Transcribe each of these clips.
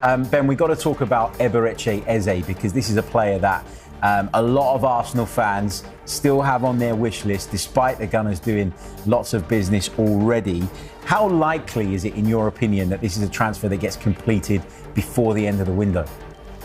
Ben, we've got to talk about Eberechi Eze because this is a player that a lot of Arsenal fans still have on their wish list, despite the Gunners doing lots of business already. How likely is it, in your opinion, that this is a transfer that gets completed before the end of the window?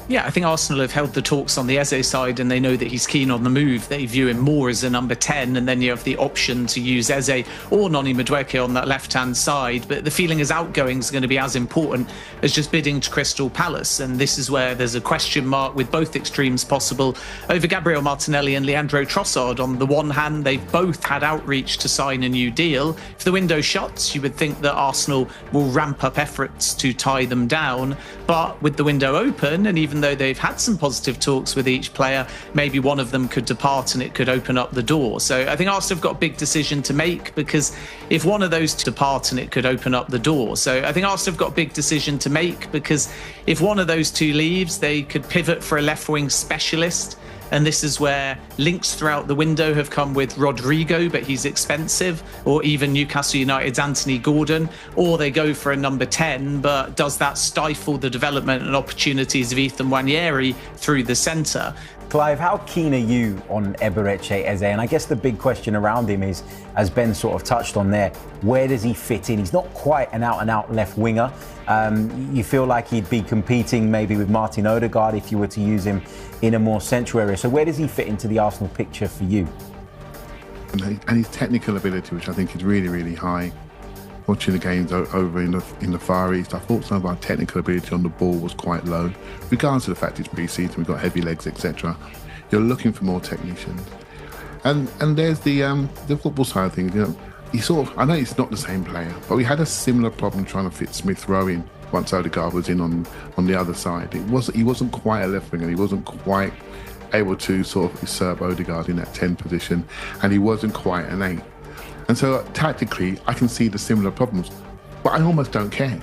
Yeah, I think Arsenal have held the talks on the Eze side and they know that he's keen on the move. They view him more as a number 10, and then you have the option to use Eze or Noni Madueke on that left-hand side. But the feeling is outgoing is going to be as important as just bidding to Crystal Palace. And this is where there's a question mark with both extremes possible over Gabriel Martinelli and Leandro Trossard. On the one hand, they've both had outreach to sign a new deal. If the window shuts, you would think that Arsenal will ramp up efforts to tie them down. But with the window open, and even though they've had some positive talks with each player, maybe one of them could depart and it could open up the door. So I think Arsenal have got a big decision to make, because if one of those depart and it could open up the door. So I think Arsenal have got a big decision to make, because if one of those two leaves, they could pivot for a left-wing specialist. And this is where links throughout the window have come with Rodrigo, but he's expensive, or even Newcastle United's Anthony Gordon, or they go for a number 10, but does that stifle the development and opportunities of Ethan Nwaneri through the centre? Clive, how keen are you on Eberechi Eze? And I guess the big question around him is, as Ben sort of touched on there, where does he fit in? He's not quite an out-and-out left winger. You feel like he'd be competing maybe with Martin Odegaard if you were to use him in a more central area. So where does he fit into the Arsenal picture for you? And his technical ability, which I think is really, really high. Watching the games over in the Far East, I thought some of our technical ability on the ball was quite low. Regardless of the fact it's pre-season, we've got heavy legs, etc. You're looking for more technicians. And there's the football side of things. You know, I know he's not the same player, but we had a similar problem trying to fit Smith Rowe in once Odegaard was in on the other side. He wasn't quite a left winger. He wasn't quite able to sort of usurp Odegaard in that 10 position, and he wasn't quite an 8. And so tactically, I can see the similar problems, but I almost don't care,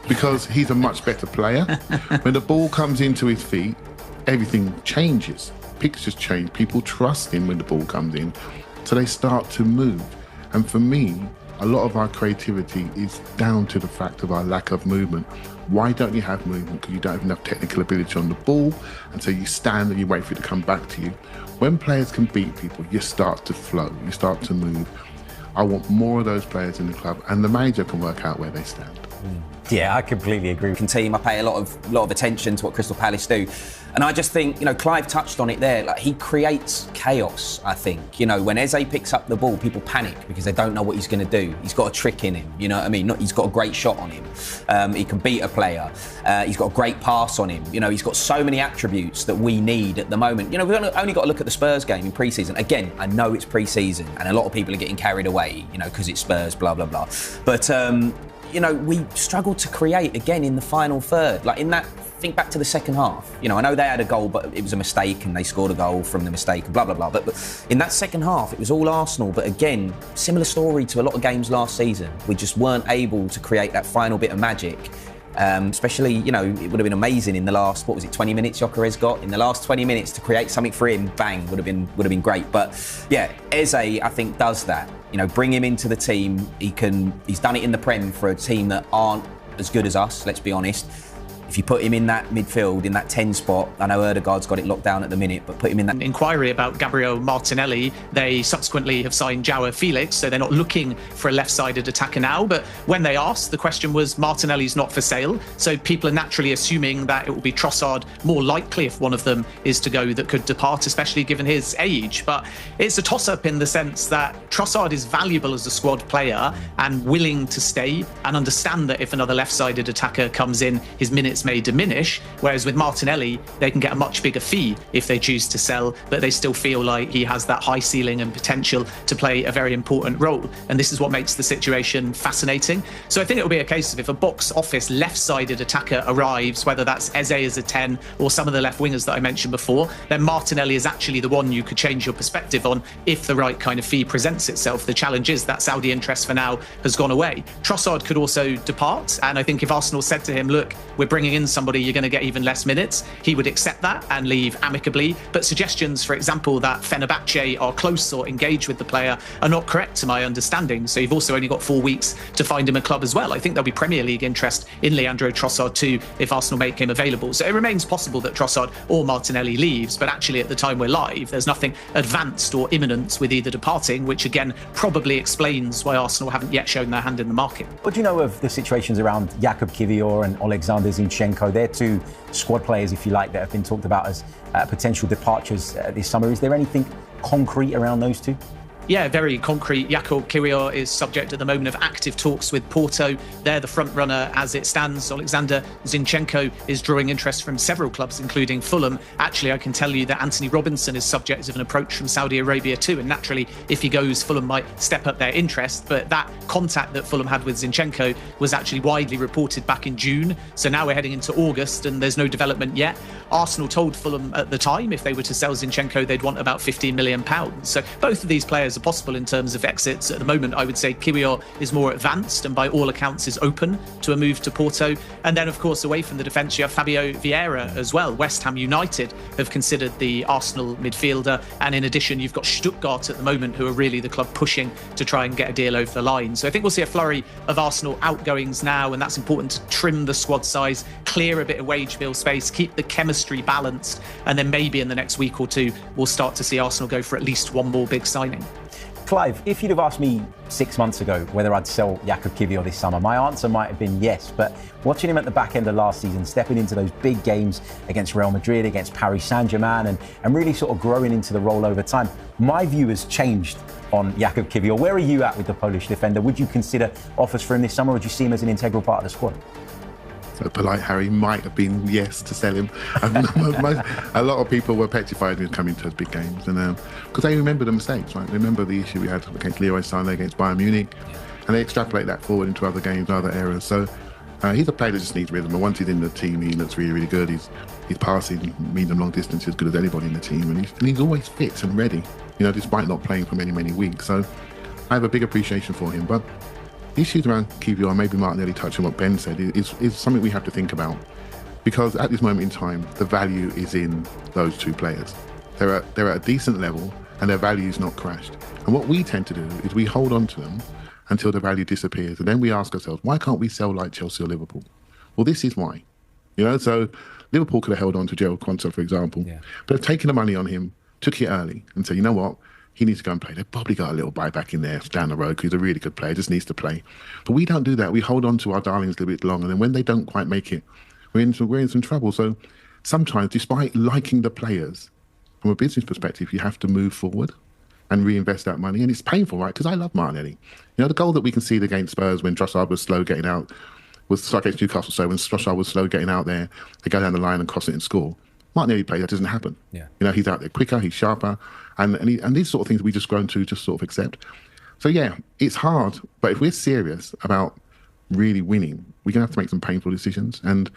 because he's a much better player. When the ball comes into his feet, everything changes. Pictures change. People trust him when the ball comes in, so they start to move. And for me, a lot of our creativity is down to the fact of our lack of movement. Why don't you have movement? Because you don't have enough technical ability on the ball, and so you stand and you wait for it to come back to you. When players can beat people, you start to flow, you start to move. I want more of those players in the club, and the manager can work out where they stand. Yeah, I completely agree. Team, I pay a lot of attention to what Crystal Palace do, and I just think, Clive touched on it there. Like, he creates chaos. I think, when Eze picks up the ball, people panic because they don't know what he's going to do. He's got a trick in him. You know what I mean? He's got a great shot on him. He can beat a player. He's got a great pass on him. He's got so many attributes that we need at the moment. We've only got to look at the Spurs game in pre-season. Again, I know it's pre-season, and a lot of people are getting carried away, because it's Spurs, blah blah blah. But we struggled to create again in the final third. Like, in that, think back to the second half. I know they had a goal, but it was a mistake, and they scored a goal from the mistake, and blah blah blah. But in that second half, it was all Arsenal. But again, similar story to a lot of games last season. We just weren't able to create that final bit of magic. Especially, it would have been amazing in the last, 20 minutes Gyökeres got? In the last 20 minutes to create something for him, bang, would have been great. But yeah, Eze, I think, does that. Bring him into the team. He's done it in the Prem for a team that aren't as good as us, let's be honest. If you put him in that midfield, in that 10 spot, I know Odegaard's got it locked down at the minute, but put him in that... Inquiry about Gabriel Martinelli, they subsequently have signed João Felix, so they're not looking for a left-sided attacker now. But when they asked, the question was, Martinelli's not for sale. So people are naturally assuming that it will be Trossard, more likely if one of them is to go, that could depart, especially given his age. But it's a toss-up in the sense that Trossard is valuable as a squad player and willing to stay, and understand that if another left-sided attacker comes in, his minutes may diminish, whereas with Martinelli they can get a much bigger fee if they choose to sell, but they still feel like he has that high ceiling and potential to play a very important role, and this is what makes the situation fascinating. So I think it'll be a case of, if a box office left-sided attacker arrives, whether that's Eze as a 10 or some of the left wingers that I mentioned before, then Martinelli is actually the one you could change your perspective on if the right kind of fee presents itself. The challenge is that Saudi interest for now has gone away. Trossard could also depart, and I think if Arsenal said to him, look, we're bringing bringing in somebody, you're going to get even less minutes. He would accept that and leave amicably. But suggestions, for example, that Fenerbahce are close or engaged with the player are not correct to my understanding. So you've also only got 4 weeks to find him a club as well. I think there'll be Premier League interest in Leandro Trossard too if Arsenal make him available. So it remains possible that Trossard or Martinelli leaves, but actually at the time we're live, there's nothing advanced or imminent with either departing, which again probably explains why Arsenal haven't yet shown their hand in the market. What do you know of the situations around Jakub Kiwior and Alexander Zinchenko? They're two squad players, if you like, that have been talked about as potential departures this summer. Is there anything concrete around those two? Yeah, very concrete. Jakub Kiwior is subject at the moment of active talks with Porto. They're the front runner as it stands. Alexander Zinchenko is drawing interest from several clubs, including Fulham. Actually, I can tell you that Anthony Robinson is subject of an approach from Saudi Arabia too. And naturally, if he goes, Fulham might step up their interest. But that contact that Fulham had with Zinchenko was actually widely reported back in June. So now we're heading into August and there's no development yet. Arsenal told Fulham at the time if they were to sell Zinchenko, they'd want about £15 million. So both of these players are possible in terms of exits. At the moment, I would say Kiwior is more advanced and by all accounts is open to a move to Porto. And then, of course, away from the defence, you have Fabio Vieira as well. West Ham United have considered the Arsenal midfielder. And in addition, you've got Stuttgart at the moment, who are really the club pushing to try and get a deal over the line. So I think we'll see a flurry of Arsenal outgoings now, and that's important to trim the squad size, clear a bit of wage bill space, keep the chemistry balanced. And then maybe in the next week or two, we'll start to see Arsenal go for at least one more big signing. Clive, if you'd have asked me 6 months ago whether I'd sell Jakub Kiwior this summer, my answer might have been yes. But watching him at the back end of last season, stepping into those big games against Real Madrid, against Paris Saint-Germain, and really sort of growing into the role over time, my view has changed on Jakub Kiwior. Where are you at with the Polish defender? Would you consider offers for him this summer, or would you see him as an integral part of the squad? So polite Harry might have been yes to sell him. A lot of people were petrified when he was coming to those big games, and because they remember the mistakes, right? They remember the issue we had against Leroy Sané, against Bayern Munich, and they extrapolate that forward into other games, other eras. So he's a player that just needs rhythm, and once he's in the team, he looks really, really good. His passing, medium, long distance, is as good as anybody in the team, and he's always fit and ready, you know, despite not playing for many, many weeks. So I have a big appreciation for him, but issues around Kiwior, maybe Martinelli touching what Ben said, is something we have to think about, because at this moment in time, the value is in those two players. They're at a decent level and their value is not crashed. And what we tend to do is we hold on to them until the value disappears, and then we ask ourselves, why can't we sell like Chelsea or Liverpool? Well, this is why. You know, so Liverpool could have held on to Gerald Quanta, for example, but have taken the money on him, took it early, and said, you know what? He needs to go and play. They've probably got a little buyback in there down the road because he's a really good player, just needs to play. But we don't do that. We hold on to our darlings a little bit longer. And then when they don't quite make it, we're in some trouble. So sometimes, despite liking the players, from a business perspective, you have to move forward and reinvest that money. And it's painful, right? Because I love Martinelli. You know, the goal that we conceded against Spurs when Trossard was slow getting out, was against Newcastle, so when Trossard was slow getting out there, they go down the line and cross it and score. Martinelli play, that doesn't happen. Yeah. You know, he's out there quicker, he's sharper, and these sort of things we just grown to just sort of accept. So yeah, it's hard, but if we're serious about really winning, we're gonna have to make some painful decisions. And